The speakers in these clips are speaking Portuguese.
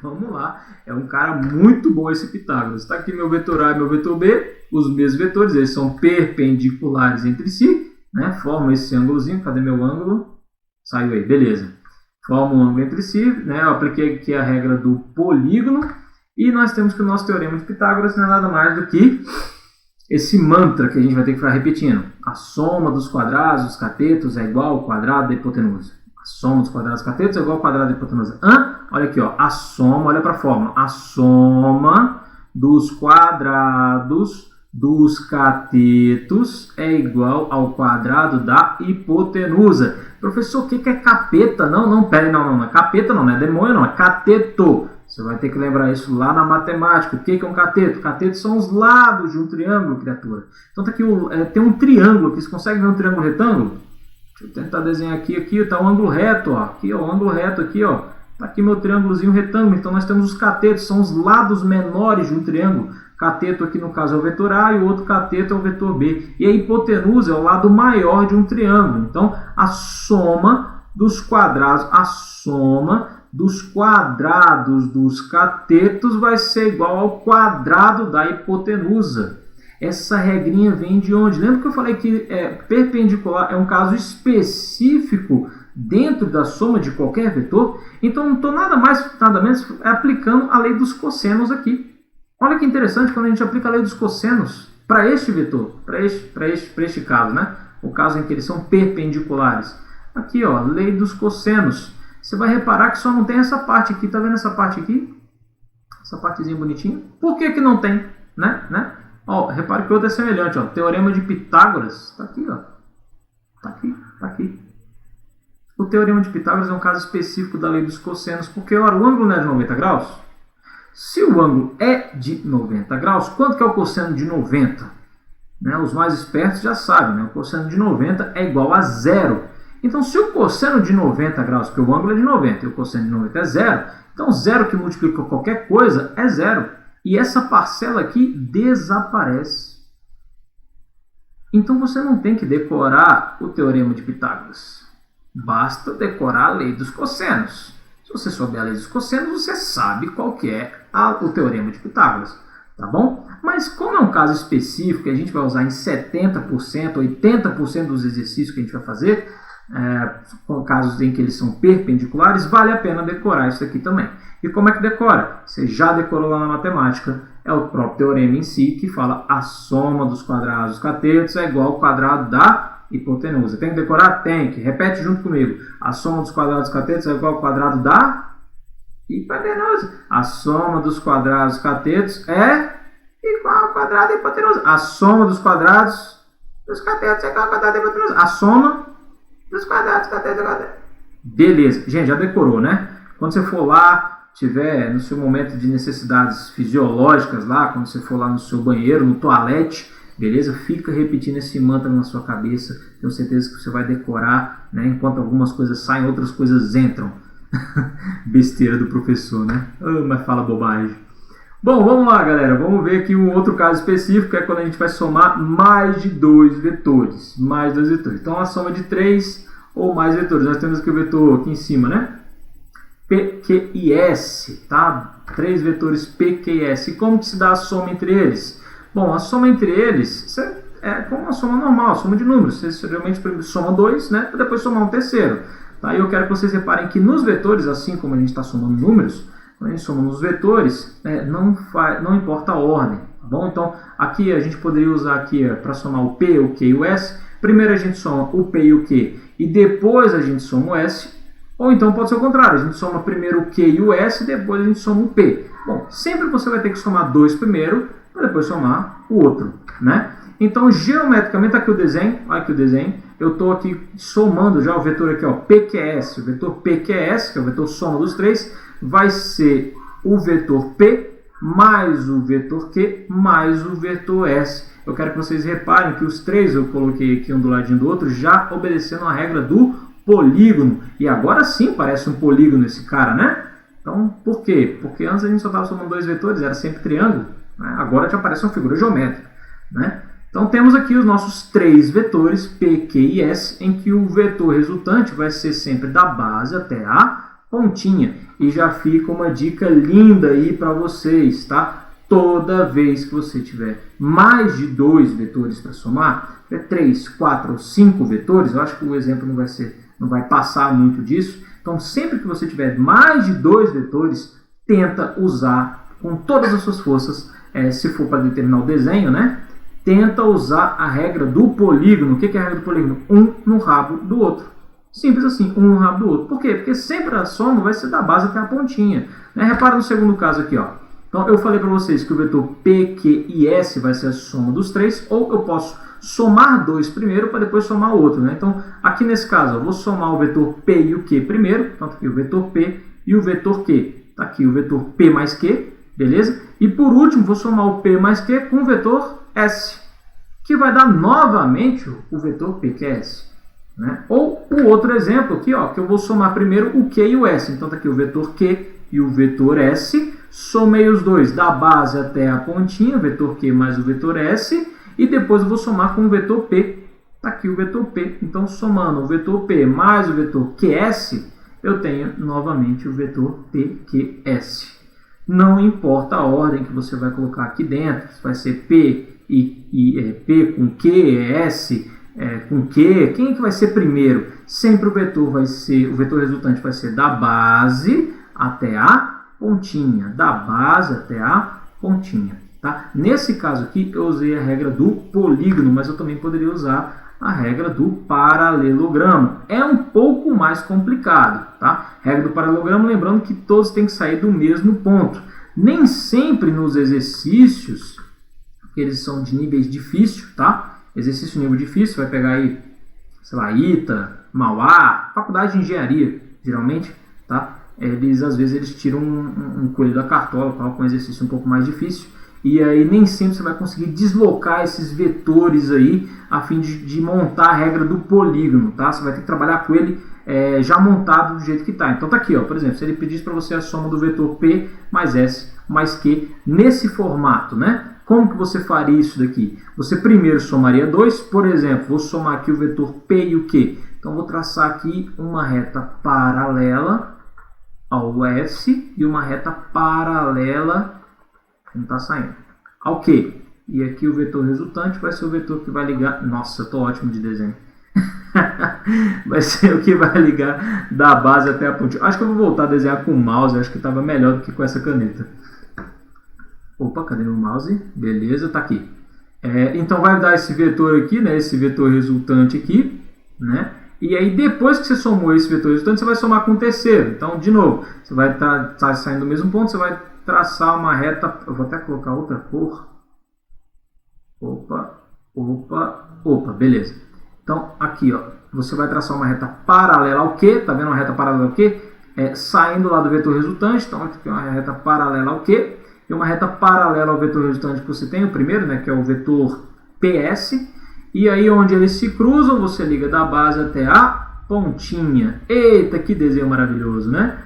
Vamos lá, é um cara muito bom esse Pitágoras. Está aqui meu vetor A e meu vetor B, os mesmos vetores, eles são perpendiculares entre si, né? Formam esse ângulozinho, cadê meu ângulo? Saiu aí, beleza. Formam um ângulo entre si, né? Eu apliquei aqui a regra do polígono, e nós temos que o nosso teorema de Pitágoras não é nada mais do que esse mantra que a gente vai ter que ficar repetindo. A soma dos quadrados dos catetos é igual ao quadrado da hipotenusa. A soma dos quadrados dos catetos é igual ao quadrado da hipotenusa. Olha aqui, ó, a soma, olha para a fórmula. A soma dos quadrados dos catetos é igual ao quadrado da hipotenusa. Professor, o que é capeta? Não, pera, não é capeta não é demônio não, é cateto. Você vai ter que lembrar isso lá na matemática. O que é um cateto? Catetos são os lados de um triângulo, criatura. Então tá aqui, tem um triângulo aqui. Você consegue ver um triângulo retângulo? Deixa eu tentar desenhar aqui. Aqui está um ângulo reto. Ó. Aqui, ó, um ângulo reto aqui. Ó. Tá aqui meu triângulozinho retângulo. Então nós temos os catetos. São os lados menores de um triângulo. Cateto aqui no caso é o vetor A e o outro cateto é o vetor B. E a hipotenusa é o lado maior de um triângulo. Então a soma dos quadrados, dos quadrados dos catetos vai ser igual ao quadrado da hipotenusa. Essa regrinha vem de onde? Lembra que eu falei que perpendicular é um caso específico dentro da soma de qualquer vetor? Então não estou nada mais, nada menos aplicando a lei dos cossenos aqui. Olha que interessante quando a gente aplica a lei dos cossenos para este vetor, para este caso, né? O caso em que eles são perpendiculares. Aqui, ó, lei dos cossenos. Você vai reparar que só não tem essa parte aqui. Tá vendo essa parte aqui? Essa partezinha bonitinha. Por que não tem? Né? Ó, repare que o outro é semelhante. Ó. Teorema de Pitágoras. Está aqui, ó. Tá aqui. O teorema de Pitágoras é um caso específico da lei dos cossenos. Porque, ora, o ângulo não é de 90 graus? Se o ângulo é de 90 graus, quanto que é o cosseno de 90? Né? Os mais espertos já sabem. Né? O cosseno de 90 é igual a zero. Então, se o cosseno de 90 graus, porque o ângulo é de 90 e o cosseno de 90 é zero, então zero que multiplica qualquer coisa é zero. E essa parcela aqui desaparece. Então, você não tem que decorar o teorema de Pitágoras. Basta decorar a lei dos cossenos. Se você souber a lei dos cossenos, você sabe qual que é o teorema de Pitágoras. Tá bom? Mas como é um caso específico que a gente vai usar em 70%, 80% dos exercícios que a gente vai fazer, com casos em que eles são perpendiculares, vale a pena decorar isso aqui também. E como é que decora? Você já decorou lá na matemática, é o próprio teorema em si que fala a soma dos quadrados dos catetos é igual ao quadrado da hipotenusa. Tem que decorar? Tem que. Repete junto comigo. A soma dos quadrados dos catetos é igual ao quadrado da hipotenusa. A soma dos quadrados dos catetos é igual ao quadrado da hipotenusa. A soma dos quadrados dos catetos é igual ao quadrado da hipotenusa. A soma dos quadrados, beleza, gente, já decorou, né? Quando você for lá, tiver no seu momento de necessidades fisiológicas lá, quando você for lá no seu banheiro, no toalete, beleza? Fica repetindo esse mantra na sua cabeça, tenho certeza que você vai decorar, né? Enquanto algumas coisas saem, outras coisas entram. Besteira do professor, né? Mas fala bobagem. Bom, vamos lá, galera. Vamos ver aqui um outro caso específico, que é quando a gente vai somar mais de dois vetores. Então, a soma de 3 ou mais vetores. Nós temos aqui o vetor aqui em cima, né? P, Q e S, tá? 3 vetores P, Q e S. E como que se dá a soma entre eles? Bom, a soma entre eles é como uma soma normal, soma de números. Você geralmente soma 2, né? Para depois somar um terceiro. Tá? E eu quero que vocês reparem que nos vetores, assim como a gente está somando números, quando a gente soma nos vetores, não importa a ordem, tá bom? Então, aqui a gente poderia usar aqui para somar o P, o Q e o S. Primeiro a gente soma o P e o Q e depois a gente soma o S. Ou então pode ser o contrário, a gente soma primeiro o Q e o S e depois a gente soma o P. Bom, sempre você vai ter que somar 2 primeiro para depois somar o outro, né? Então, geometricamente, aqui o desenho, olha aqui o desenho, eu estou aqui somando já o vetor aqui, ó, PQS, o vetor PQS, que é o vetor soma dos 3, vai ser o vetor P mais o vetor Q mais o vetor S. Eu quero que vocês reparem que os 3 eu coloquei aqui um do ladinho do outro, já obedecendo a regra do polígono. E agora sim parece um polígono esse cara, né? Então, por quê? Porque antes a gente só estava somando 2 vetores, era sempre triângulo, né? Agora já aparece uma figura geométrica, né? Então temos aqui os nossos 3 vetores, P, Q e S, em que o vetor resultante vai ser sempre da base até a pontinha. E já fica uma dica linda aí para vocês, tá? Toda vez que você tiver mais de 2 vetores para somar, 3, 4 ou 5 vetores, eu acho que o exemplo não vai passar muito disso. Então, sempre que você tiver mais de 2 vetores, tenta usar com todas as suas forças, se for para determinar o desenho, né? Tenta usar a regra do polígono. O que é a regra do polígono? Um no rabo do outro. Simples assim, um no rabo do outro. Por quê? Porque sempre a soma vai ser da base até a pontinha. Né? Repara no segundo caso aqui, ó. Então, eu falei para vocês que o vetor P, Q e S vai ser a soma dos 3, ou eu posso somar 2 primeiro para depois somar o outro. Né? Então, aqui nesse caso, eu vou somar o vetor P e o Q primeiro. Então, aqui o vetor P e o vetor Q. Está aqui o vetor P mais Q, beleza? E por último, vou somar o P mais Q com o vetor S, que vai dar novamente o vetor PQS. Né? Ou o outro exemplo aqui, ó, que eu vou somar primeiro o Q e o S. Então, está aqui o vetor Q e o vetor S. Somei os dois da base até a pontinha, o vetor Q mais o vetor S. E depois eu vou somar com o vetor P. Está aqui o vetor P. Então, somando o vetor P mais o vetor QS, eu tenho novamente o vetor PQS. Não importa a ordem que você vai colocar aqui dentro, se vai ser P P com Q, S com Q, quem é que vai ser primeiro? Sempre o vetor resultante vai ser da base até a pontinha, da base até a pontinha. Tá? Nesse caso aqui eu usei a regra do polígono, mas eu também poderia usar a regra do paralelogramo. É um pouco mais complicado. Tá? Regra do paralelogramo, lembrando que todos têm que sair do mesmo ponto. Nem sempre nos exercícios, eles são de níveis difíceis, tá? Exercício nível difícil, vai pegar aí, sei lá, ITA, Mauá, faculdade de engenharia, geralmente, tá? Às vezes eles tiram um coelho da cartola, colocam um exercício um pouco mais difícil, e aí nem sempre você vai conseguir deslocar esses vetores aí a fim de montar a regra do polígono, tá? Você vai ter que trabalhar com ele já montado do jeito que está. Então tá aqui, ó, por exemplo, se ele pedisse para você a soma do vetor P mais S mais Q nesse formato, né? Como que você faria isso daqui? Você primeiro somaria 2, por exemplo, vou somar aqui o vetor P e o Q. Então vou traçar aqui uma reta paralela ao S e uma reta paralela, não está saindo, ao Q. E aqui o vetor resultante vai ser o vetor que vai ligar... Nossa, eu estou ótimo de desenho. Vai ser o que vai ligar da base até a pontinha. Acho que eu vou voltar a desenhar com o mouse, acho que estava melhor do que com essa caneta. Opa, cadê meu mouse? Beleza, tá aqui. Então vai dar esse vetor aqui, né? Esse vetor resultante aqui, né? E aí depois que você somou esse vetor resultante, você vai somar com o terceiro. Então, de novo, você vai estar saindo do mesmo ponto, você vai traçar uma reta. Eu vou até colocar outra cor. Opa, beleza. Então, aqui, ó, você vai traçar uma reta paralela ao Q, tá vendo uma reta paralela ao Q? Saindo lá do vetor resultante, então aqui é uma reta paralela ao Q. E uma reta paralela ao vetor resultante que você tem, o primeiro, né, que é o vetor PS. E aí, onde eles se cruzam, você liga da base até a pontinha. Eita, que desenho maravilhoso, né?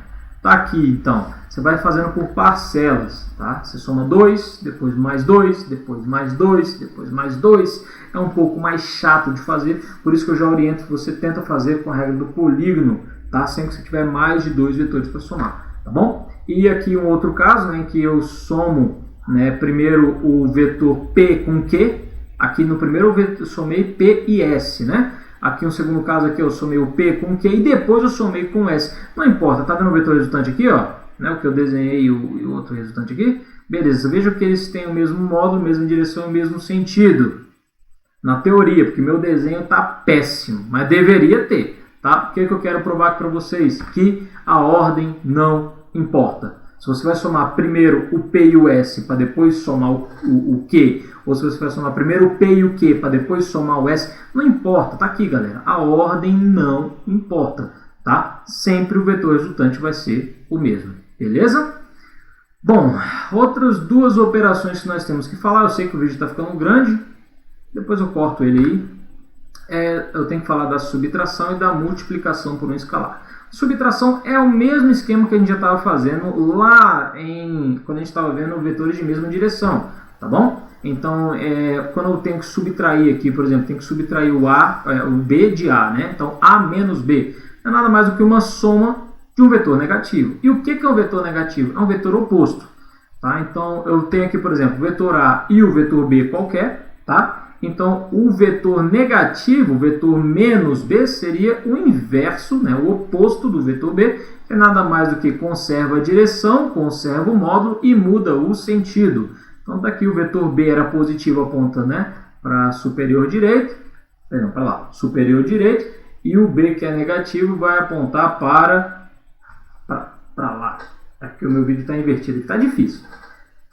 Tá aqui, então. Você vai fazendo por parcelas, tá? Você soma 2, depois mais 2, depois mais 2, depois mais 2. É um pouco mais chato de fazer, por isso que eu já oriento que você tenta fazer com a regra do polígono, tá? Sempre que você tiver mais de 2 vetores para somar, tá bom? E aqui um outro caso, né, em que eu somo, né, primeiro o vetor P com Q. Aqui no primeiro eu somei P e S, né? Aqui no segundo caso aqui eu somei o P com Q e depois eu somei com S. Não importa, tá vendo o vetor resultante aqui, ó? Né, o que eu desenhei e o outro resultante aqui? Beleza, veja que eles têm o mesmo módulo, mesma direção e o mesmo sentido. Na teoria, porque meu desenho tá péssimo, mas deveria ter, tá? O que eu quero provar aqui para vocês? Que a ordem não importa. Se você vai somar primeiro o P e o S para depois somar o Q, ou se você vai somar primeiro o P e o Q para depois somar o S, não importa, tá aqui, galera. A ordem não importa, tá? Sempre o vetor resultante vai ser o mesmo, beleza? Bom, outras duas operações que nós temos que falar. Eu sei que o vídeo está ficando grande, depois eu corto ele aí. Eu tenho que falar da subtração e da multiplicação por um escalar. Subtração é o mesmo esquema que a gente já estava fazendo lá quando a gente estava vendo vetores de mesma direção, tá bom? Então, quando eu tenho que subtrair aqui, por exemplo, tenho que subtrair o B de A, né? Então, A menos B é nada mais do que uma soma de um vetor negativo. E o que é um vetor negativo? É um vetor oposto. Tá? Então, eu tenho aqui, por exemplo, o vetor A e o vetor B qualquer. Tá? Então, o vetor negativo, o vetor menos B, seria o inverso, né? O oposto do vetor B, que é nada mais do que conserva a direção, conserva o módulo e muda o sentido. Então, daqui o vetor B era positivo, aponta, né, para superior direito, perdão, para lá, superior direito, e o B, que é negativo, vai apontar para lá. Aqui o meu vídeo está invertido, está difícil.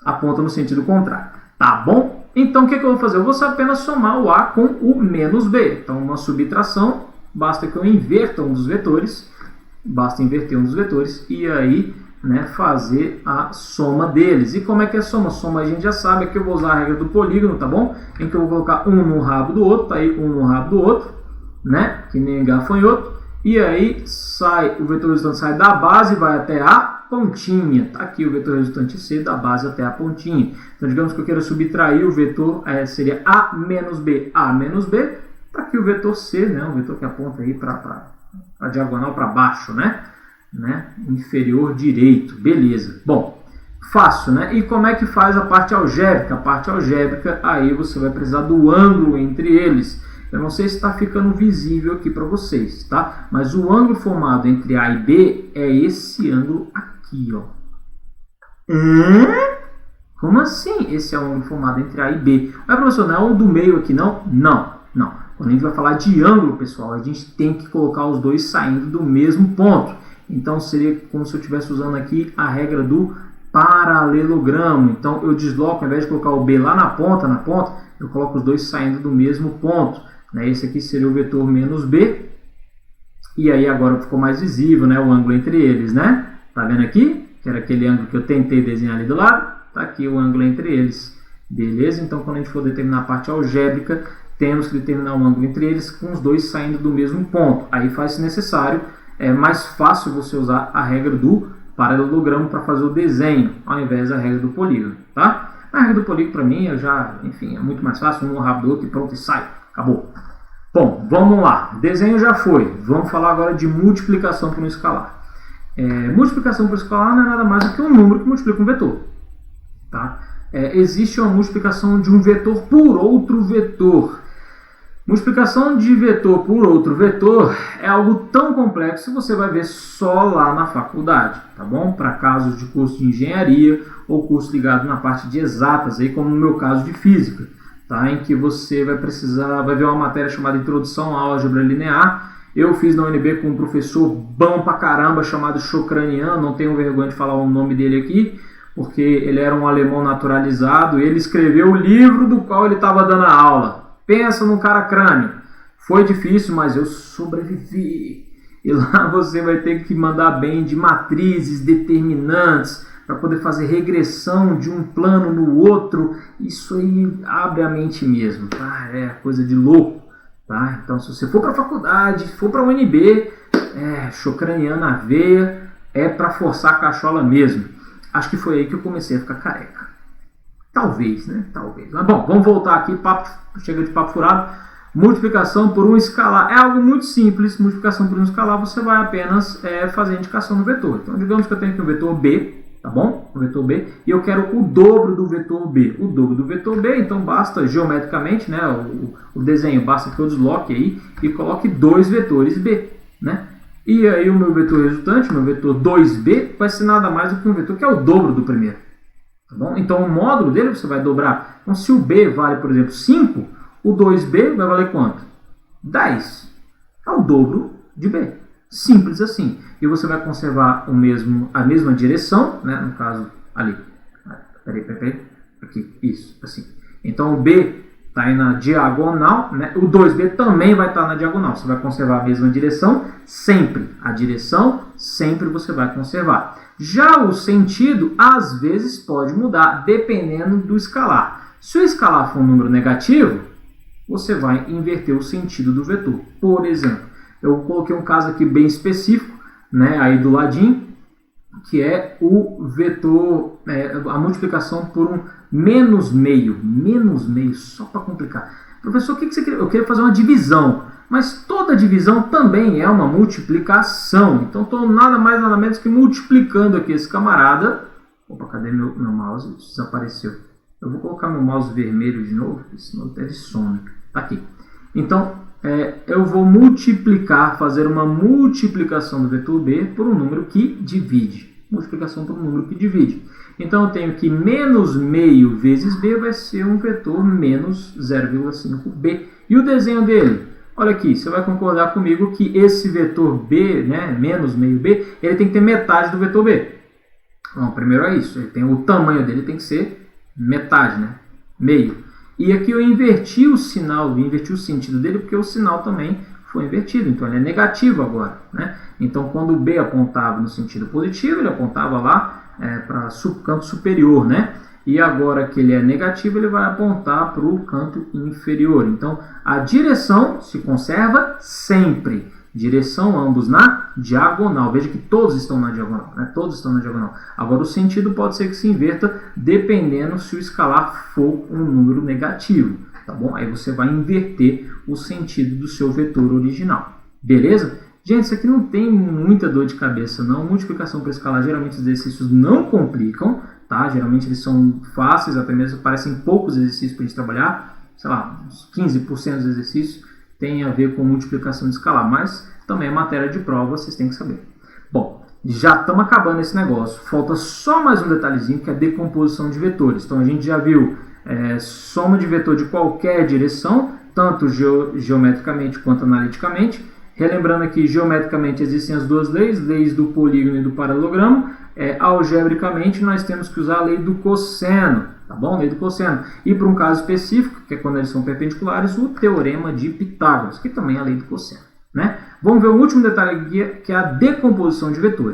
Aponta no sentido contrário. Tá bom? Então, o que eu vou fazer? Eu vou apenas somar o A com o menos B. Então, uma subtração, basta que eu inverta um dos vetores, basta inverter um dos vetores, e aí, né, fazer a soma deles. E como é que é soma? Soma a gente já sabe, aqui eu vou usar a regra do polígono, tá bom? Em que eu vou colocar um no rabo do outro, tá aí um no rabo do outro, né? Que nem gafanhoto. E aí sai, o vetor resultante sai da base, vai até a pontinha. Tá aqui o vetor resultante C, da base até a pontinha. Então, digamos que eu queira subtrair o vetor, seria A menos B. Tá aqui o vetor C, né? O vetor que aponta aí para a diagonal para baixo, né? Inferior direito. Beleza. Bom, fácil, né? E como é que faz a parte algébrica? A parte algébrica, aí você vai precisar do ângulo entre eles. Eu não sei se está ficando visível aqui para vocês, tá? Mas o ângulo formado entre A e B é esse ângulo aqui, ó. Como assim? Esse é o ângulo formado entre A e B. Mas, professor, não é o do meio aqui, não? Não. Quando a gente vai falar de ângulo, pessoal, a gente tem que colocar os dois saindo do mesmo ponto. Então, seria como se eu estivesse usando aqui a regra do paralelogramo. Então, eu desloco, ao invés de colocar o B lá na ponta, eu coloco os dois saindo do mesmo ponto. Esse aqui seria o vetor menos B. E aí agora ficou mais visível, né, o ângulo entre eles, né? Tá vendo aqui? Que era aquele ângulo que eu tentei desenhar ali do lado. Tá aqui o ângulo entre eles. Beleza? Então, quando a gente for determinar a parte algébrica, temos que determinar o ângulo entre eles com os dois saindo do mesmo ponto. Aí faz-se necessário, é mais fácil você usar a regra do paralelogramo para fazer o desenho, ao invés da regra do polígono, tá? A regra do polígono, para mim, enfim, é muito mais fácil, um no rabo do outro e pronto, e sai. Acabou. Bom, vamos lá. Desenho já foi. Vamos falar agora de multiplicação por um escalar. Multiplicação por escalar não é nada mais do que um número que multiplica um vetor. Tá? Existe uma multiplicação de um vetor por outro vetor. Multiplicação de vetor por outro vetor é algo tão complexo que você vai ver só lá na faculdade, tá bom? Para casos de curso de engenharia ou curso ligado na parte de exatas, aí como no meu caso de física, tá? Em que você vai ver uma matéria chamada Introdução à Álgebra Linear. Eu fiz na UNB com um professor bom pra caramba chamado Shokranian, não tenho vergonha de falar o nome dele aqui, porque ele era um alemão naturalizado, ele escreveu o livro do qual ele estava dando a aula. Pensa num cara crânio. Foi difícil, mas eu sobrevivi. E lá você vai ter que mandar bem de matrizes, determinantes, para poder fazer regressão de um plano no outro. Isso aí abre a mente mesmo, tá? É coisa de louco, tá? Então, se você for para a faculdade, for para a UNB, Shokranian na veia, é para forçar a cachola mesmo. Acho que foi aí que eu comecei a ficar careca. Talvez, né? Talvez. Mas bom, vamos voltar aqui, chega de papo furado. Multiplicação por um escalar. É algo muito simples. Multiplicação por um escalar, você vai apenas fazer a indicação no vetor. Então, digamos que eu tenho aqui um vetor B, tá bom? O vetor B. E eu quero o dobro do vetor B. O dobro do vetor B, então basta geometricamente, né? O desenho, basta que eu desloque aí e coloque dois vetores B, né? E aí o meu vetor resultante, o meu vetor 2B, vai ser nada mais do que um vetor que é o dobro do primeiro. Tá bom? Então o módulo dele você vai dobrar. Então se o B vale, por exemplo, 5, o 2B vai valer quanto? 10. É o dobro de B. Simples assim. E você vai conservar a mesma direção, né? No caso ali. Peraí. Aqui, isso, assim. Então o B está aí na diagonal, né? O 2B também vai estar na diagonal. Você vai conservar a mesma direção sempre. A direção sempre você vai conservar. Já o sentido, às vezes, pode mudar, dependendo do escalar. Se o escalar for um número negativo, você vai inverter o sentido do vetor. Por exemplo, eu coloquei um caso aqui bem específico, né, aí do ladinho, que é o vetor, a multiplicação por um menos meio, só para complicar. Professor, o que você queria? Eu queria fazer uma divisão. Mas toda divisão também é uma multiplicação. Então estou nada mais nada menos que multiplicando aqui esse camarada. Opa, cadê meu mouse? Desapareceu. Eu vou colocar meu mouse vermelho de novo, senão ele some. Tá aqui. Então eu vou multiplicar, fazer uma multiplicação do vetor B por um número que divide. Multiplicação por um número que divide. Então eu tenho que menos meio vezes B vai ser um vetor menos 0,5B. E o desenho dele? Olha aqui, você vai concordar comigo que esse vetor B, né, menos meio B, ele tem que ter metade do vetor B. Então, primeiro é isso, o tamanho dele tem que ser metade, né, meio. E aqui eu inverti o sinal, inverti o sentido dele, porque o sinal também foi invertido, então ele é negativo agora, né? Então quando o B apontava no sentido positivo, ele apontava lá para o canto superior, né? E agora que ele é negativo, ele vai apontar para o canto inferior. Então, a direção se conserva sempre. Direção ambos na diagonal. Veja que todos estão na diagonal, né? Todos estão na diagonal. Agora, o sentido pode ser que se inverta dependendo se o escalar for um número negativo, tá bom? Aí você vai inverter o sentido do seu vetor original. Beleza? Gente, isso aqui não tem muita dor de cabeça, não. Multiplicação para escalar, geralmente os exercícios não complicam. Tá? Geralmente eles são fáceis, até mesmo parecem poucos exercícios para a gente trabalhar, sei lá, uns 15% dos exercícios tem a ver com multiplicação de escalar, mas também é matéria de prova, vocês têm que saber. Bom, já estamos acabando esse negócio, falta só mais um detalhezinho que é a decomposição de vetores. Então a gente já viu soma de vetor de qualquer direção, tanto geometricamente quanto analiticamente. Relembrando aqui, geometricamente existem as duas leis do polígono e do paralelogramo. Algebricamente, nós temos que usar a lei do cosseno, tá bom? Lei do cosseno. E para um caso específico, que é quando eles são perpendiculares, o teorema de Pitágoras, que também é a lei do cosseno, né? Vamos ver o último detalhe aqui, que é a decomposição de vetores.